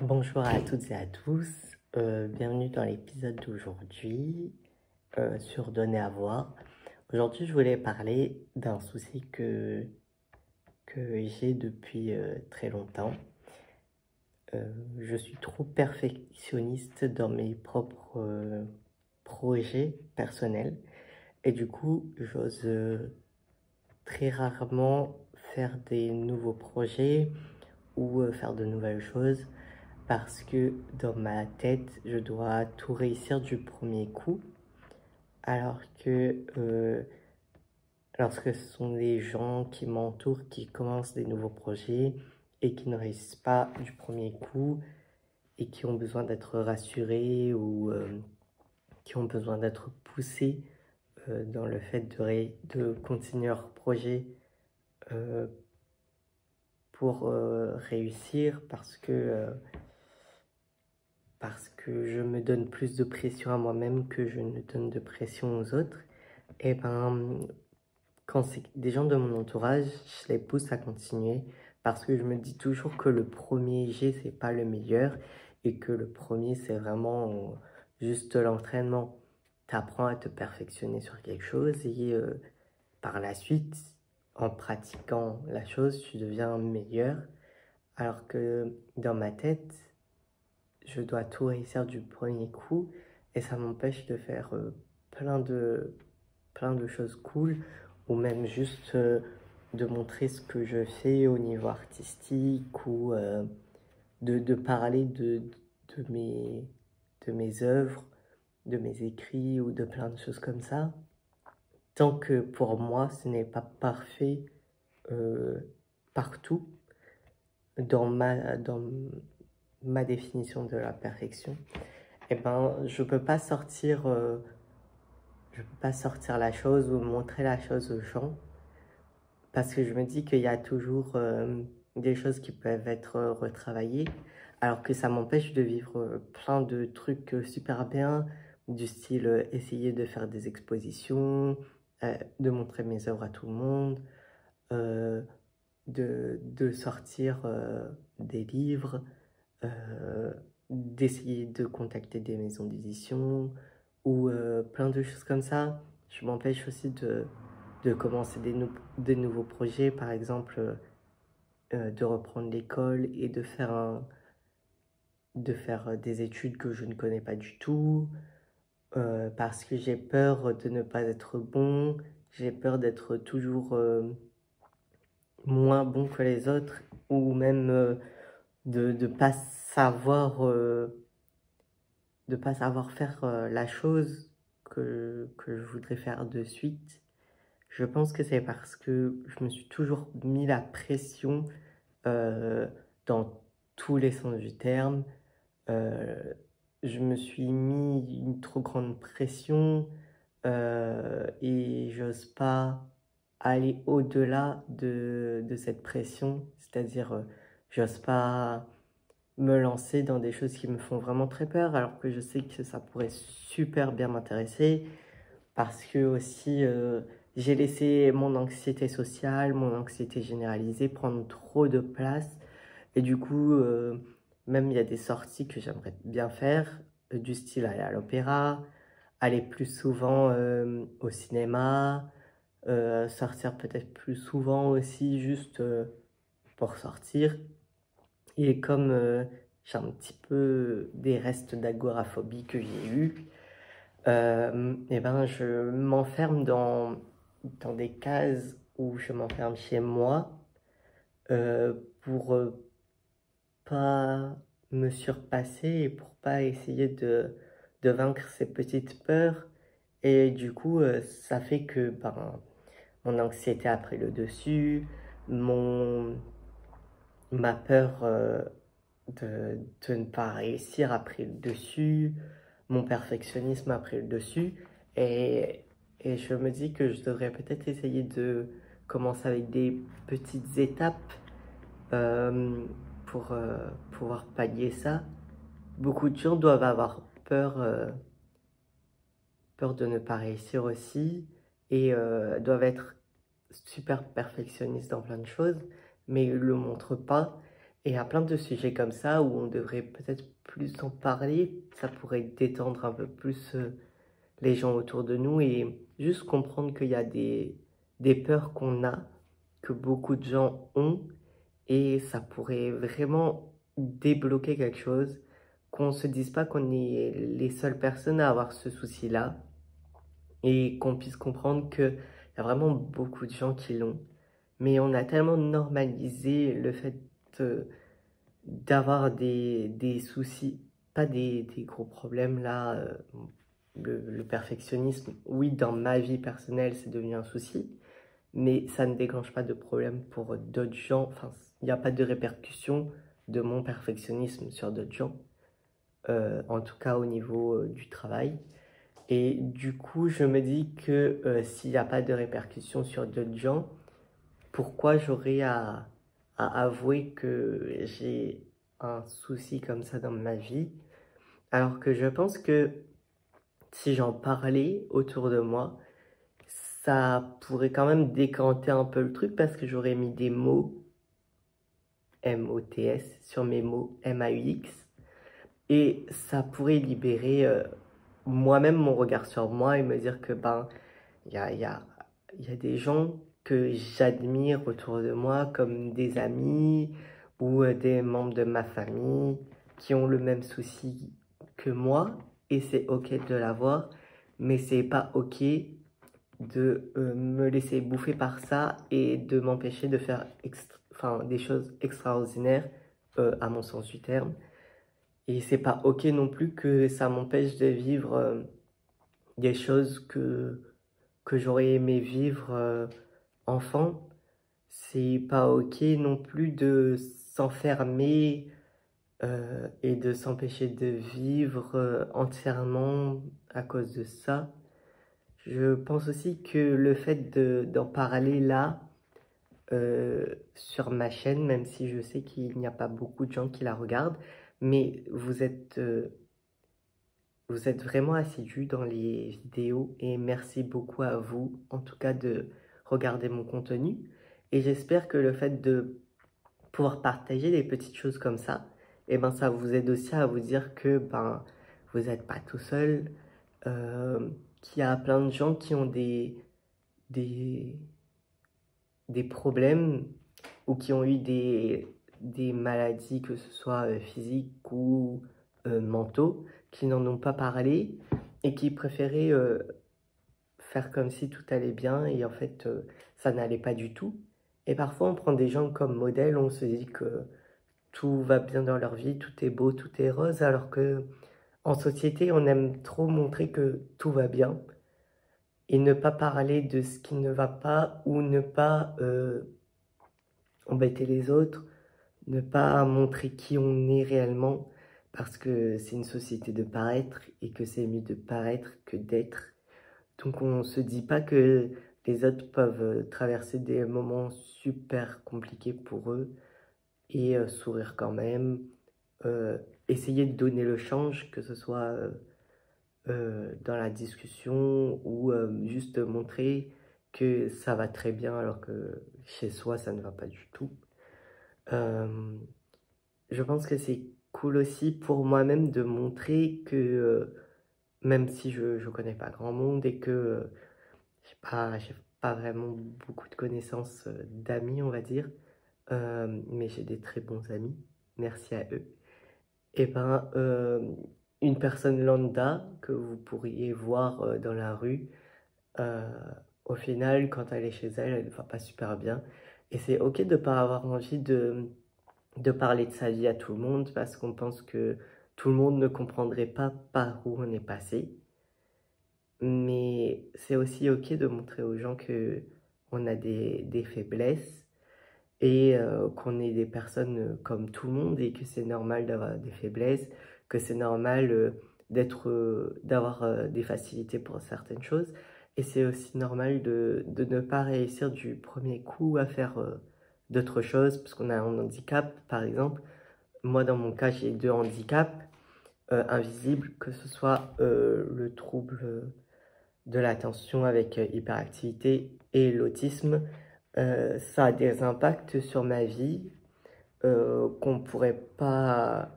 Bonjour à toutes et à tous, bienvenue dans l'épisode d'aujourd'hui sur Donner à voir. Aujourd'hui, je voulais parler d'un souci que j'ai depuis très longtemps. Je suis trop perfectionniste dans mes propres projets personnels et du coup, j'ose très rarement faire des nouveaux projets ou faire de nouvelles choses. Parce que dans ma tête, je dois tout réussir du premier coup, alors que lorsque ce sont des gens qui m'entourent, qui commencent des nouveaux projets et qui ne réussissent pas du premier coup et qui ont besoin d'être rassurés ou qui ont besoin d'être poussés dans le fait de continuer leur projet euh, pour réussir parce que je me donne plus de pression à moi-même que je ne donne de pression aux autres, et ben, quand c'est des gens de mon entourage, je les pousse à continuer parce que je me dis toujours que le premier jet, c'est pas le meilleur et que le premier, c'est vraiment juste l'entraînement. Tu apprends à te perfectionner sur quelque chose et par la suite, en pratiquant la chose, tu deviens meilleur. Alors que dans ma tête, je dois tout réussir du premier coup et ça m'empêche de faire plein de choses cool ou même juste de montrer ce que je fais au niveau artistique ou de parler de mes œuvres, de mes écrits ou de plein de choses comme ça. Tant que pour moi, ce n'est pas parfait euh, partout dans ma définition de la perfection, eh ben, je peux pas sortir la chose ou montrer la chose aux gens parce que je me dis qu'il y a toujours des choses qui peuvent être retravaillées, alors que ça m'empêche de vivre plein de trucs super bien, du style essayer de faire des expositions, de montrer mes œuvres à tout le monde, euh, de sortir des livres, d'essayer de contacter des maisons d'édition ou plein de choses comme ça. Je m'empêche aussi de commencer des nouveaux projets, par exemple de reprendre l'école et de faire des études que je ne connais pas du tout, parce que j'ai peur de ne pas être bon, j'ai peur d'être toujours moins bon que les autres, ou même de ne pas de pas savoir faire la chose que je voudrais faire de suite. Je pense que c'est parce que je me suis toujours mis la pression euh, dans tous les sens du terme. Euh, je me suis mis une trop grande pression et j'ose pas aller au-delà de cette pression. C'est-à-dire, j'ose pas me lancer dans des choses qui me font vraiment très peur, alors que je sais que ça pourrait super bien m'intéresser, parce que aussi j'ai laissé mon anxiété sociale, mon anxiété généralisée prendre trop de place, et du coup, même il y a des sorties que j'aimerais bien faire, du style aller à l'opéra, aller plus souvent au cinéma, sortir peut-être plus souvent aussi, juste pour sortir. Et comme j'ai un petit peu des restes d'agoraphobie que j'ai eu, et ben je m'enferme dans des cases où je m'enferme chez moi pour pas me surpasser et pour pas essayer de vaincre ces petites peurs. Et du coup, ça fait que ben, mon anxiété a pris le dessus, ma peur de ne pas réussir a pris le dessus, mon perfectionnisme a pris le dessus, et, et je me dis que je devrais peut-être essayer de commencer avec des petites étapes euh, pour pouvoir pallier ça. Beaucoup de gens doivent avoir peur de ne pas réussir aussi, et doivent être super perfectionnistes dans plein de choses, mais ils ne le montrent pas. Et il y a plein de sujets comme ça où on devrait peut-être plus en parler. Ça pourrait détendre un peu plus les gens autour de nous et juste comprendre qu'il y a des peurs qu'on a, que beaucoup de gens ont, et ça pourrait vraiment débloquer quelque chose, qu'on se dise pas qu'on est les seules personnes à avoir ce souci-là, et qu'on puisse comprendre qu'il y a vraiment beaucoup de gens qui l'ont. Mais on a tellement normalisé le fait d'avoir des soucis, pas des gros problèmes là. Le perfectionnisme, oui, dans ma vie personnelle, c'est devenu un souci, mais ça ne déclenche pas de problème pour d'autres gens. Enfin, il n'y a pas de répercussion de mon perfectionnisme sur d'autres gens, en tout cas au niveau du travail. Et du coup, je me dis que s'il n'y a pas de répercussion sur d'autres gens, pourquoi j'aurais à avouer que j'ai un souci comme ça dans ma vie, alors que je pense que si j'en parlais autour de moi, ça pourrait quand même décanter un peu le truc parce que j'aurais mis des mots M-O-T-S sur mes mots M-A-U-X et ça pourrait libérer moi-même mon regard sur moi et me dire que ben il y a des gens que j'admire autour de moi comme des amis ou des membres de ma famille qui ont le même souci que moi et c'est ok de l'avoir, mais c'est pas ok de me laisser bouffer par ça et de m'empêcher de faire enfin, des choses extraordinaires à mon sens du terme. Et c'est pas ok non plus que ça m'empêche de vivre des choses que j'aurais aimé vivre enfant. C'est pas ok non plus de s'enfermer et de s'empêcher de vivre entièrement à cause de ça. Je pense aussi que le fait d'en parler là, sur ma chaîne, même si je sais qu'il n'y a pas beaucoup de gens qui la regardent, mais vous êtes vraiment assidus dans les vidéos et merci beaucoup à vous, en tout cas, de regarder mon contenu. Et j'espère que le fait de pouvoir partager des petites choses comme ça, et ben ça vous aide aussi à vous dire que ben vous n'êtes pas tout seul, qu'il y a plein de gens qui ont des, des problèmes ou qui ont eu des maladies, que ce soit physiques ou mentaux, qui n'en ont pas parlé et qui préféraient faire comme si tout allait bien et en fait ça n'allait pas du tout. Et parfois on prend des gens comme modèle, on se dit que tout va bien dans leur vie, tout est beau, tout est rose, alors que en société on aime trop montrer que tout va bien et ne pas parler de ce qui ne va pas ou ne pas embêter les autres, ne pas montrer qui on est réellement parce que c'est une société de paraître et que c'est mieux de paraître que d'être. Donc on se dit pas que les autres peuvent traverser des moments super compliqués pour eux et sourire quand même, essayer de donner le change, que ce soit dans la discussion ou juste montrer que ça va très bien alors que chez soi ça ne va pas du tout. Je pense que c'est cool aussi pour moi-même de montrer que même si je connais pas grand monde et que j'ai pas vraiment beaucoup de connaissances d'amis, on va dire, mais j'ai des très bons amis, merci à eux. Et ben, une personne lambda que vous pourriez voir dans la rue, euh, au final, quand elle est chez elle, elle ne va pas super bien. Et c'est ok de ne pas avoir envie de parler de sa vie à tout le monde parce qu'on pense que tout le monde ne comprendrait pas par où on est passé. Mais c'est aussi ok de montrer aux gens que on a des faiblesses et qu'on est des personnes comme tout le monde et que c'est normal d'avoir des faiblesses, que c'est normal d'avoir des facilités pour certaines choses. Et c'est aussi normal de ne pas réussir du premier coup à faire d'autres choses, parce qu'on a un handicap, par exemple. Moi, dans mon cas, j'ai deux handicaps invisibles, que ce soit le trouble de l'attention avec hyperactivité et l'autisme. Ça a des impacts sur ma vie qu'on pourrait pas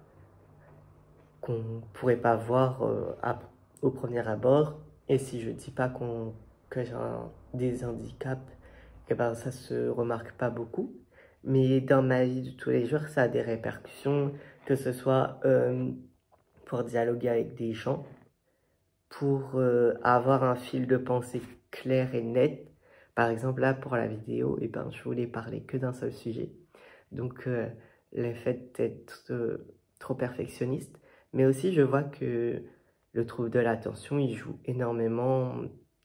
voir au premier abord. Et si je dis pas que j'ai des handicaps, eh ben ça se remarque pas beaucoup. Mais dans ma vie de tous les jours, ça a des répercussions, que ce soit pour dialoguer avec des gens, pour avoir un fil de pensée clair et net. Par exemple, là, pour la vidéo, eh ben, je voulais parler que d'un seul sujet. Donc, le fait d'être trop perfectionniste. Mais aussi, je vois que le trouble de l'attention, il joue énormément.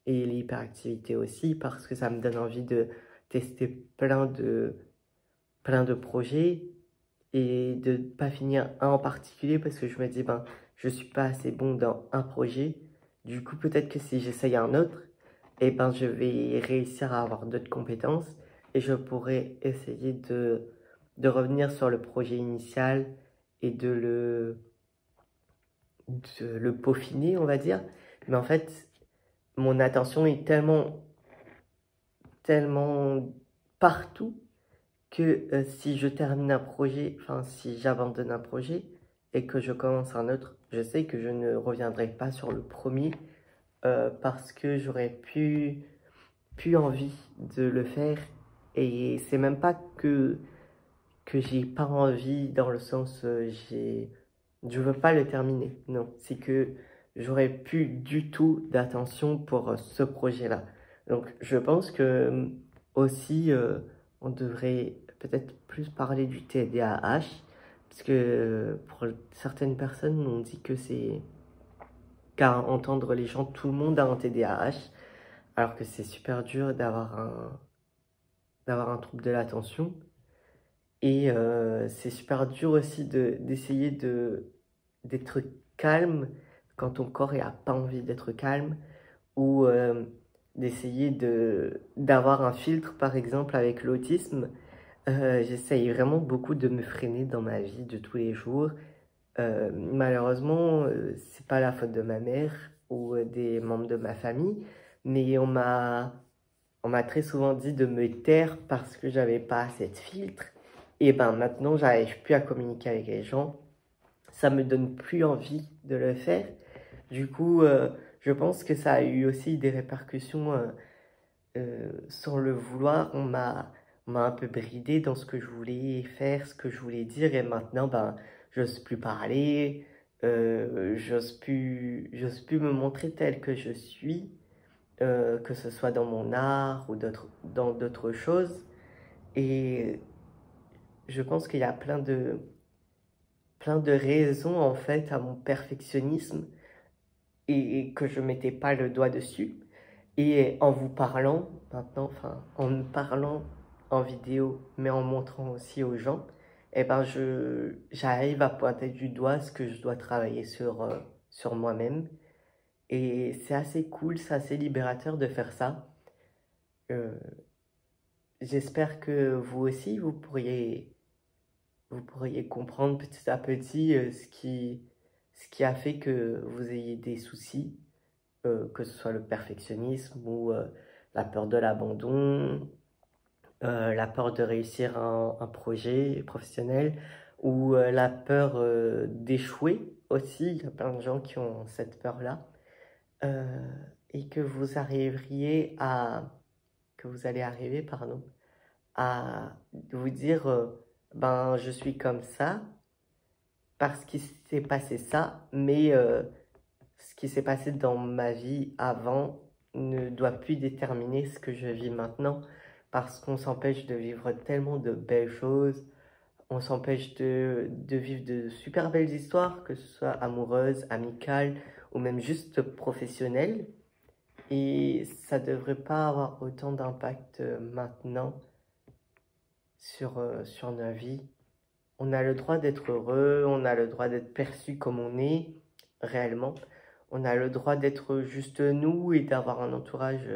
Et l'hyperactivité aussi, parce que ça me donne envie de tester plein de projets et de ne pas finir un en particulier parce que je me dis, ben, je suis pas assez bon dans un projet. Du coup, peut-être que si j'essaye un autre, eh ben, je vais réussir à avoir d'autres compétences et je pourrais essayer de revenir sur le projet initial et de le peaufiner, on va dire. Mais en fait, mon attention est tellement partout que si je termine un projet, enfin si j'abandonne un projet et que je commence un autre, je sais que je ne reviendrai pas sur le premier parce que j'aurais plus envie de le faire. Et c'est même pas que j'ai pas envie dans le sens je veux pas le terminer. Non, c'est que j'aurais plus du tout d'attention pour ce projet-là. Donc je pense que aussi on devrait peut-être plus parler du TDAH parce que pour certaines personnes on dit que c'est qu'à entendre les gens, tout le monde a un TDAH alors que c'est super dur d'avoir un trouble de l'attention. Et c'est super dur aussi d'essayer d'être calme quand ton corps n'a pas envie d'être calme ou d'essayer d'avoir un filtre, par exemple, avec l'autisme. J'essaye vraiment beaucoup de me freiner dans ma vie de tous les jours. Malheureusement, c'est pas la faute de ma mère ou des membres de ma famille, mais on m'a très souvent dit de me taire parce que j'avais pas assez de filtre. Et ben maintenant, j'arrive plus à communiquer avec les gens. Ça me donne plus envie de le faire. Du coup, je pense que ça a eu aussi des répercussions sans le vouloir. On m'a un peu bridé dans ce que je voulais faire, ce que je voulais dire. Et maintenant, ben, j'ose plus parler. J'ose plus me montrer tel que je suis. Que ce soit dans mon art ou dans d'autres choses. Et je pense qu'il y a plein de raisons en fait à mon perfectionnisme et que je mettais pas le doigt dessus. Et en vous parlant maintenant, enfin en me parlant en vidéo, mais en montrant aussi aux gens, eh ben j'arrive à pointer du doigt ce que je dois travailler sur moi-même. Et c'est assez cool, c'est assez libérateur de faire ça. Euh, J'espère que vous aussi, vous pourriez comprendre petit à petit ce qui a fait que vous ayez des soucis, que ce soit le perfectionnisme ou la peur de l'abandon, la peur de réussir un projet professionnel ou la peur d'échouer aussi. Il y a plein de gens qui ont cette peur-là. Euh, et que vous allez arriver, pardon, à vous dire ben je suis comme ça parce qu'il s'est passé ça, mais ce qui s'est passé dans ma vie avant ne doit plus déterminer ce que je vis maintenant parce qu'on s'empêche de vivre tellement de belles choses, on s'empêche de vivre de super belles histoires, que ce soit amoureuses, amicales ou même juste professionnelles. Et ça devrait pas avoir autant d'impact maintenant sur nos vies. On a le droit d'être heureux, on a le droit d'être perçu comme on est réellement. On a le droit d'être juste nous et d'avoir un entourage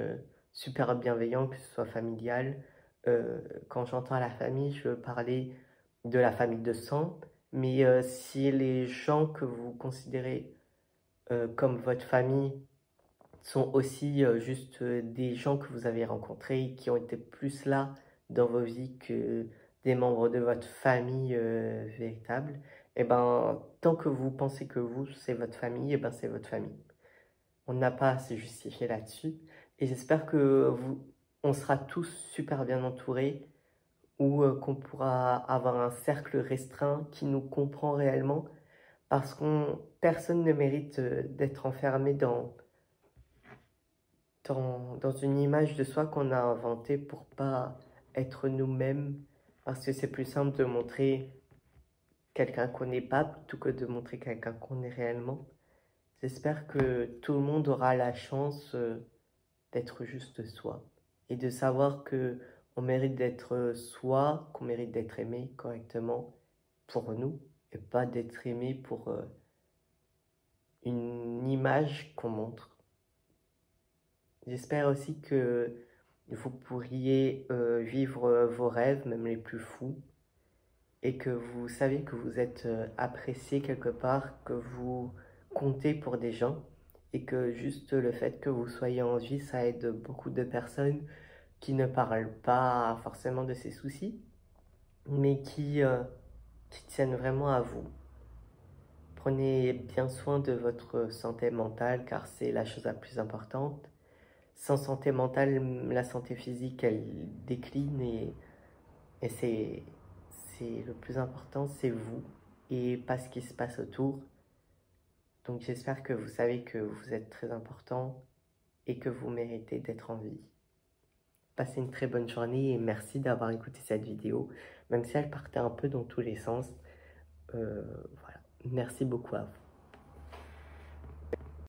super bienveillant, que ce soit familial. Quand j'entends la famille, je veux parler de la famille de sang. Mais si les gens que vous considérez comme votre famille sont aussi juste des gens que vous avez rencontrés, qui ont été plus là dans vos vies que des membres de votre famille véritable, et ben, tant que vous pensez que vous, c'est votre famille, et ben c'est votre famille. On n'a pas à se justifier là-dessus. Et j'espère que on sera tous super bien entourés ou qu'on pourra avoir un cercle restreint qui nous comprend réellement parce qu'on personne ne mérite d'être enfermé dans une image de soi qu'on a inventée pour pas être nous-mêmes parce que c'est plus simple de montrer quelqu'un qu'on n'est pas plutôt que de montrer quelqu'un qu'on est réellement. J'espère que tout le monde aura la chance d'être juste soi et de savoir que on mérite d'être soi, qu'on mérite d'être aimé correctement pour nous et pas d'être aimé pour une image qu'on montre. J'espère aussi que vous pourriez vivre vos rêves, même les plus fous, et que vous savez que vous êtes apprécié quelque part, que vous comptez pour des gens, et que juste le fait que vous soyez en vie, ça aide beaucoup de personnes qui ne parlent pas forcément de ces soucis, mais qui tiennent vraiment à vous. Prenez bien soin de votre santé mentale, car c'est la chose la plus importante. Sans santé mentale, la santé physique, elle décline et c'est le plus important, c'est vous et pas ce qui se passe autour. Donc j'espère que vous savez que vous êtes très important et que vous méritez d'être en vie. Passez une très bonne journée et merci d'avoir écouté cette vidéo, même si elle partait un peu dans tous les sens. Voilà. Merci beaucoup à vous.